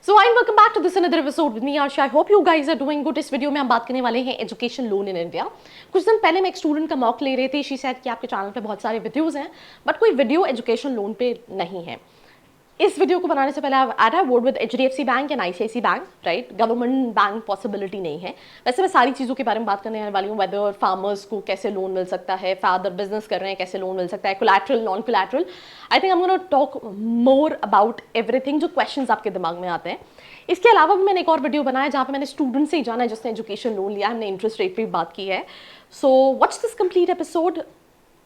So I welcome back to this another episode with me Asha. I hope you guys are doing good. इस video में हम बात करने वाले हैं एजुकेशन लोन इन इंडिया। कुछ दिन पहले मैं एक स्टूडेंट का मॉक ले रही थी। शी सेड कि आपके चैनल पे बहुत सारे वीडियोस हैं बट कोई वीडियो एजुकेशन लोन पे नहीं है। इस वीडियो को बनाने से पहले I have word with HDFC bank and ICIC bank, right. Government bank possibility नहीं है। वैसे मैं सारी चीज़ों के बारे में बात करने वाली हूँ, वेदर फार्मर्स को कैसे लोन मिल सकता है, फादर बिजनेस कर रहे हैं कैसे लोन मिल सकता है, collateral non collateral. I think I am gonna talk more about everything जो क्वेश्चंस आपके दिमाग में आते हैं। इसके अलावा भी मैंने एक और वीडियो बनाया जहाँ पे मैंने स्टूडेंट से ही जाना है जिसने एजुकेशन लोन लिया, हमने इंटरेस्ट रेट पे भी बात की है। So what's this complete episode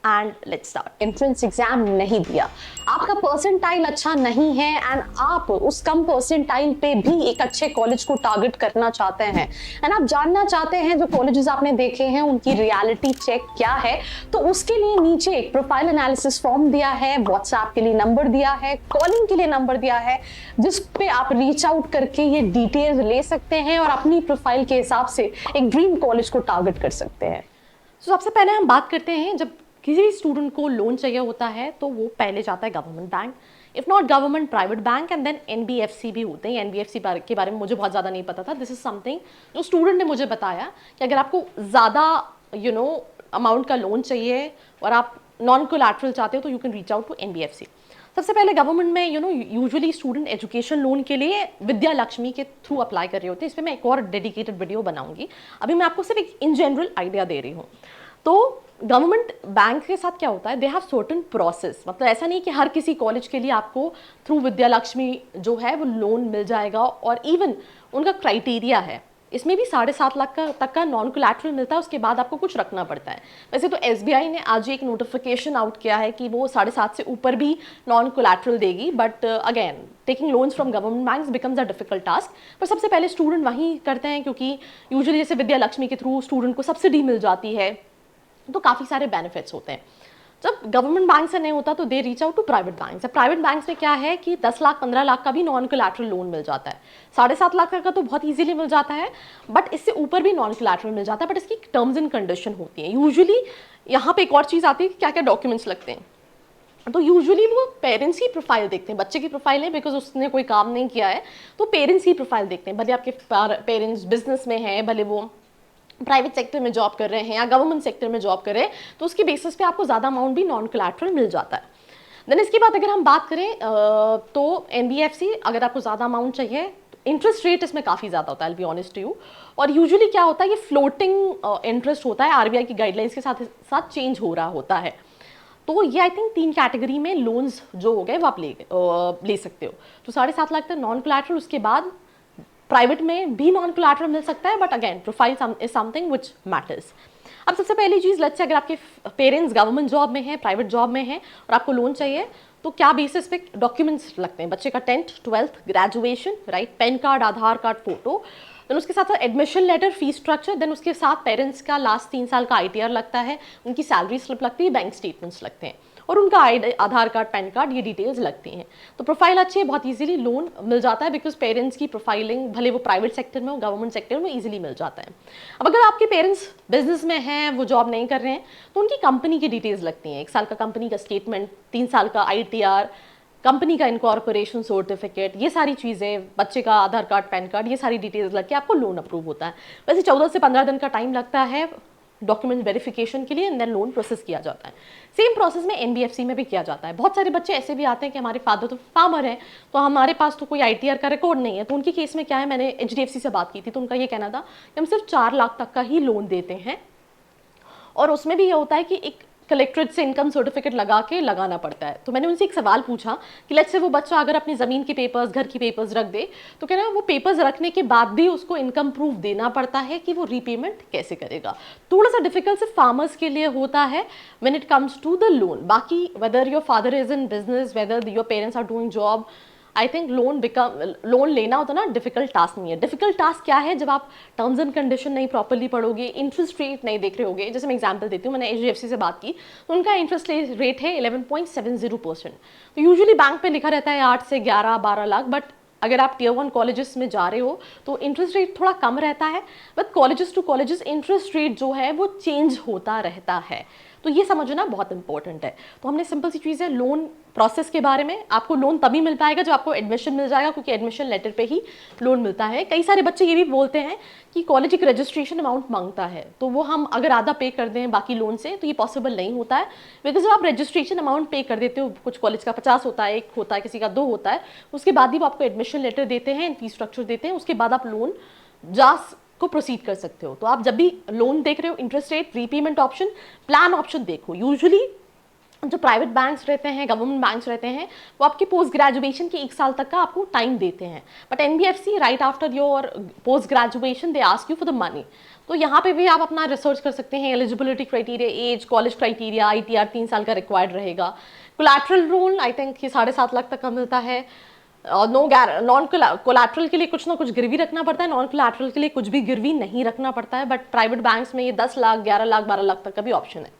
and let's start. Entrance exam नहीं दिया, आपका परसेंटाइल अच्छा नहीं है एंड आप उस कम परसेंटाइल पे भी एक अच्छे कॉलेज को टारगेट करना चाहते हैं एंड आप जानना चाहते हैं जो कॉलेजेस आपने देखे हैं उनकी रियलिटी चेक क्या है, तो उसके लिए नीचे एक प्रोफाइल एनालिसिस फॉर्म दिया है, व्हाट्सएप के लिए नंबर दिया है, कॉलिंग के लिए नंबर दिया है, जिस पे आप रीच आउट करके ये डिटेल्स ले सकते हैं और अपनी प्रोफाइल के हिसाब से एक ड्रीम कॉलेज को टारगेट कर सकते हैं। तो सबसे पहले हम बात करते हैं, जब किसी भी स्टूडेंट को लोन चाहिए होता है तो वो पहले जाता है government bank, if not government private bank, and then NBFC भी होते हैं। एनबीएफसी के बारे में मुझे बहुत ज़्यादा नहीं पता था। दिस इज समथिंग जो स्टूडेंट ने मुझे बताया कि अगर आपको ज़्यादा अमाउंट का लोन चाहिए और आप नॉन कोलैटरल चाहते हो तो you can reach out to NBFC. सबसे पहले गवर्नमेंट में यूजुअली स्टूडेंट एजुकेशन लोन के लिए विद्या लक्ष्मी के थ्रू अप्लाई कर रहे होते हैं। इस पर मैं एक और डेडिकेटेड वीडियो बनाऊंगी। अभी मैं आपको सिर्फ एक इन जनरल आइडिया दे रही हूँ। तो गवर्नमेंट बैंक के साथ क्या होता है, दे हैव सर्टेन प्रोसेस। मतलब ऐसा नहीं कि हर किसी कॉलेज के लिए आपको थ्रू विद्या लक्ष्मी जो है वो लोन मिल जाएगा, और इवन उनका क्राइटेरिया है। इसमें भी 7.5 लाख तक का नॉन कोलैटरल मिलता है, उसके बाद आपको कुछ रखना पड़ता है। वैसे तो एसबीआई ने आज एक नोटिफिकेशन आउट किया है कि वो 7.5 से ऊपर भी नॉन कोलैटरल देगी, but again taking loans from government banks becomes a difficult task. पर सबसे पहले स्टूडेंट वहीं करते हैं क्योंकि यूजुअली जैसे विद्या लक्ष्मी के थ्रू स्टूडेंट को सब्सिडी मिल जाती है, तो काफ़ी सारे बेनिफिट्स होते हैं। जब गवर्नमेंट बैंक से नहीं होता तो they reach out to private banks. Private banks में क्या है कि 10 लाख 15 लाख का भी नॉन कोलैटरल लोन मिल जाता है। 7.5 लाख का तो बहुत इजीली मिल जाता है, बट इससे ऊपर भी नॉन कोलैटरल मिल जाता है, बट इसकी टर्म्स एंड कंडीशन होती है। यूजुअली यहाँ पे एक और चीज़ आती है कि क्या क्या डॉक्यूमेंट्स लगते हैं। तो यूजुअली वो पेरेंट्स की प्रोफाइल देखते हैं, बच्चे की प्रोफाइल है बिकॉज उसने कोई काम नहीं किया है, तो पेरेंट्स की प्रोफाइल देखते हैं। भले आपके पेरेंट्स बिजनेस में हैं, भले वो प्राइवेट सेक्टर में जॉब कर रहे हैं या गवर्नमेंट सेक्टर में जॉब कर रहे हैं, तो उसकी बेसिस पे आपको ज़्यादा अमाउंट भी नॉन कोलैटरल मिल जाता है। देन इसके बाद अगर हम बात करें तो एनबीएफसी, अगर आपको ज़्यादा अमाउंट चाहिए, इंटरेस्ट रेट इसमें काफ़ी ज़्यादा होता है, I will be honest to you. और यूजुअली क्या होता है, ये फ्लोटिंग इंटरेस्ट होता है, आरबीआई की गाइडलाइंस के साथ साथ चेंज हो रहा होता है। तो ये आई थिंक 3 कैटेगरी में लोन्स जो हो गए वो आप ले सकते हो। तो 7.5 लाख तक नॉन कोलैटरल, उसके बाद प्राइवेट में भी नॉन कोलैटरल मिल सकता है, but again profile is something which matters. अब सबसे पहली चीज़, लेट्स से अगर आपके पेरेंट्स गवर्नमेंट जॉब में हैं, प्राइवेट जॉब में हैं और आपको लोन चाहिए, तो क्या बेसिस पे डॉक्यूमेंट्स लगते हैं। बच्चे का 10th 12th graduation, right, pan card, Aadhaar card, photo, then उसके साथ admission letter, fees structure, then उसके साथ पेरेंट्स का लास्ट 3 साल का आईटीआर लगता है, उनकी सैलरी स्लिप लगती है, बैंक स्टेटमेंट्स लगते हैं और उनका आधार कार्ड, पैन कार्ड, ये डिटेल्स लगती हैं। तो प्रोफाइल अच्छी है, बहुत इजीली लोन मिल जाता है बिकॉज पेरेंट्स की प्रोफाइलिंग भले वो प्राइवेट सेक्टर में हो, गवर्नमेंट सेक्टर में इजीली मिल जाता है। अब अगर आपके पेरेंट्स बिजनेस में हैं, वो जॉब नहीं कर रहे हैं, तो उनकी कंपनी की डिटेल्स लगती हैं। 1 साल का कंपनी का स्टेटमेंट, 3 साल का आईटीआर, कंपनी का इनकॉर्पोरेशन सर्टिफिकेट, ये सारी चीज़ें, बच्चे का आधार कार्ड, पैन कार्ड, ये सारी डिटेल्स लग के आपको लोन अप्रूव होता है। वैसे 14 से 15 दिन का टाइम लगता है डॉक्यूमेंट वेरिफिकेशन के लिए, एंड देन लोन प्रोसेस किया जाता है। सेम प्रोसेस में एनबीएफसी में भी किया जाता है। बहुत सारे बच्चे ऐसे भी आते हैं कि हमारे फादर तो फार्मर हैं, तो हमारे पास तो कोई आईटीआर का रिकॉर्ड नहीं है, तो उनकी केस में क्या है, मैंने एचडीएफसी से बात की थी तो उनका ये कहना था कि हम सिर्फ 4 लाख तक का ही लोन देते हैं, और उसमें भी ये होता है कि एक कलेक्ट्रेट से इनकम सर्टिफिकेट लगाना पड़ता है। तो मैंने उनसे एक सवाल पूछा कि लेट्स से वो बच्चा अगर अपनी ज़मीन के पेपर्स, घर की पेपर्स रख दे, तो क्या ना वो पेपर्स रखने के बाद भी उसको इनकम प्रूफ देना पड़ता है कि वो रीपेमेंट कैसे करेगा। थोड़ा सा डिफिकल्ट सिर्फ फार्मर्स के लिए होता है when it comes to the loan. बाकी whether your father is in business, whether your parents are doing job, I think loan लेना होता ना डिफिकल्ट टास्क नहीं है। डिफिकल्ट टास्क क्या है, जब आप टर्म्स एंड कंडीशन नहीं प्रॉपर्ली पढ़ोगे, इंटरेस्ट रेट नहीं देख रहे होगे। जैसे मैं एग्जांपल देती हूँ, मैंने एचडीएफसी से बात की तो उनका इंटरेस्ट रेट है 11.70%। तो यूजुअली बैंक पे लिखा रहता है 8 से 11 12 लाख, बट अगर आप टियर 1 कॉलेजेस में जा रहे हो तो इंटरेस्ट रेट थोड़ा कम रहता है, but colleges to colleges interest rate जो है वो चेंज होता रहता है। तो ये समझना बहुत इंपॉर्टेंट है। तो हमने सिंपल सी चीज़ है लोन प्रोसेस के बारे में, आपको लोन तभी मिल पाएगा जब आपको एडमिशन मिल जाएगा, क्योंकि एडमिशन लेटर पे ही लोन मिलता है। कई सारे बच्चे ये भी बोलते हैं कि कॉलेज एक रजिस्ट्रेशन अमाउंट मांगता है, तो वो हम अगर आधा पे कर दें बाकी लोन से, तो ये पॉसिबल नहीं होता है। बिकॉज जब आप रजिस्ट्रेशन अमाउंट पे कर देते हो, कुछ कॉलेज का 50 होता है, 1 होता है, किसी का 2 होता है, उसके बाद ही वो आपको एडमिशन लेटर देते हैं, फीस स्ट्रक्चर देते हैं, उसके बाद आप लोन को प्रोसीड कर सकते हो। तो आप जब भी लोन देख रहे हो, interest rate, repayment option, plan option देखो। यूजुअली जो प्राइवेट बैंक्स रहते हैं, गवर्नमेंट बैंक्स रहते हैं, वो आपके पोस्ट ग्रेजुएशन के 1 साल तक का आपको टाइम देते हैं। But NBFC right after your post graduation they ask you for the money. तो यहाँ पे भी आप अपना रिसर्च कर सकते हैं। Eligibility criteria, age, college criteria, ITR 3 साल का रिक्वायर्ड रहेगा। कोलैटरल लोन आई थिंक ये 7.5 लाख तक का मिलता है। नॉन कोलैटरल के लिए कुछ ना कुछ गिरवी रखना पड़ता है, नॉन कोलैटरल के लिए कुछ भी गिरवी नहीं रखना पड़ता है। बट प्राइवेट बैंक्स में ये 10 लाख, 11 लाख, 12 लाख तक का भी ऑप्शन है।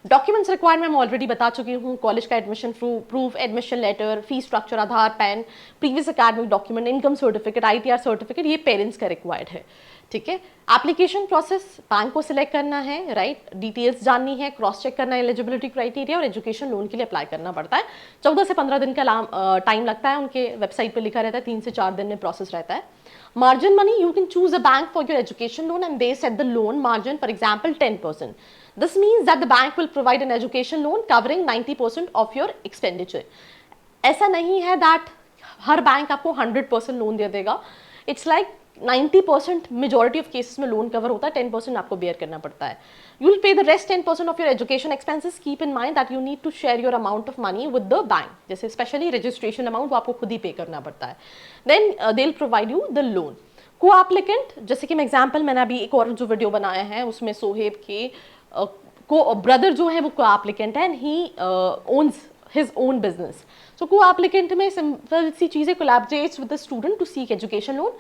डॉक्यूमेंट्स रिक्वायरमेंट मैं ऑलरेडी बता चुकी हूँ। कॉलेज का admission proof, admission letter, fees structure, Aadhaar, pan, previous academic document, income certificate, ITR certificate, ये पेरेंट्स का रिक्वायर्ड है। ठीक है। एप्लीकेशन प्रोसेस, बैंक को सिलेक्ट करना है, राइट, डिटेल्स जाननी है, क्रॉस चेक करना है एलिजिबिलिटी क्राइटेरिया, और एजुकेशन लोन के लिए अप्लाई करना पड़ता है। 14 से 15 दिन का टाइम लगता है, उनके वेबसाइट पे लिखा रहता है, 3 से 4 दिन में प्रोसेस रहता है। Margin money, you can choose a bank for your education loan and they set the loan margin, for example 10%. This means that the bank will provide an education loan covering 90% of your expenditure. ऐसा नहीं है that her bank आपको 100% loan दे देगा। It's like 90% majority of cases में loan cover होता है, 10% आपको bear करना पड़ता है। You will pay the rest 10% of your education expenses. Keep in mind that you need to share your amount of money with the bank, जैसे specially registration amount वो आपको खुद ही पे करना पड़ता है। Then they will provide you the loan. Co applicant, जैसे कि मैं एग्जाम्पल, मैंने अभी एक और जो वीडियो बनाया है उसमें सोहेब के को ब्रदर जो है वो को एप्लीकेंट है, and he owns his own business. So co-applicant में सिंपल सी चीज़ें, collaborates with the student to seek education loan.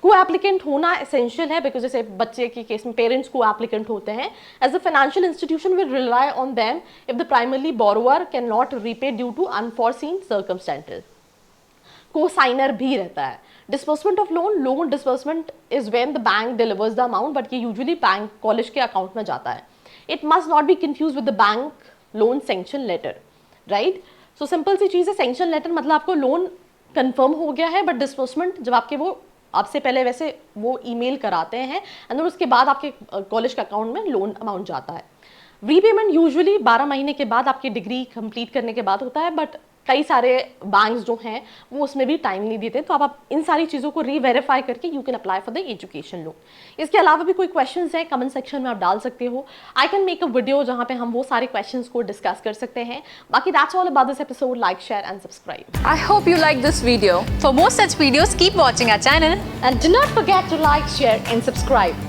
को-एप्लीकेंट होना एसेंशियल है, बिकॉज जैसे बच्चे के केस में पेरेंट्स को-एप्लीकेंट होते हैं। As a financial institution will rely on them if the primary borrower can not repay due to unforeseen circumstances. Co-signer भी रहता है। Disbursement of loan disbursement is when the bank delivers the amount, but ये usually bank college के account में जाता है। It must not be confuse with the bank loan sanction letter, right. So simple सी चीज़ है, सैंक्शन लेटर मतलब आपको लोन कंफर्म हो गया है, बट डिस्बर्समेंट जब आपके वो आपसे पहले वैसे वो ईमेल कराते हैं, एंड फिर उसके बाद आपके कॉलेज के अकाउंट में लोन अमाउंट जाता है। रीपेमेंट यूजुअली 12 महीने के बाद आपकी डिग्री कंप्लीट करने के बाद होता है, बट कई सारे बैंक्स जो हैं वो उसमें भी टाइम नहीं देते। तो आप इन सारी चीज़ों को रीवेरीफाई करके you can apply for the education loan. इसके अलावा भी कोई क्वेश्चंस है कमेंट सेक्शन में आप डाल सकते हो। I can make a video जहाँ पे हम वो सारे क्वेश्चंस को डिस्कस कर सकते हैं। बाकी that's all about this episode. Like, share and subscribe. I hope you like this video. For more such videos, keep watching our channel. And do not forget to like, share and subscribe.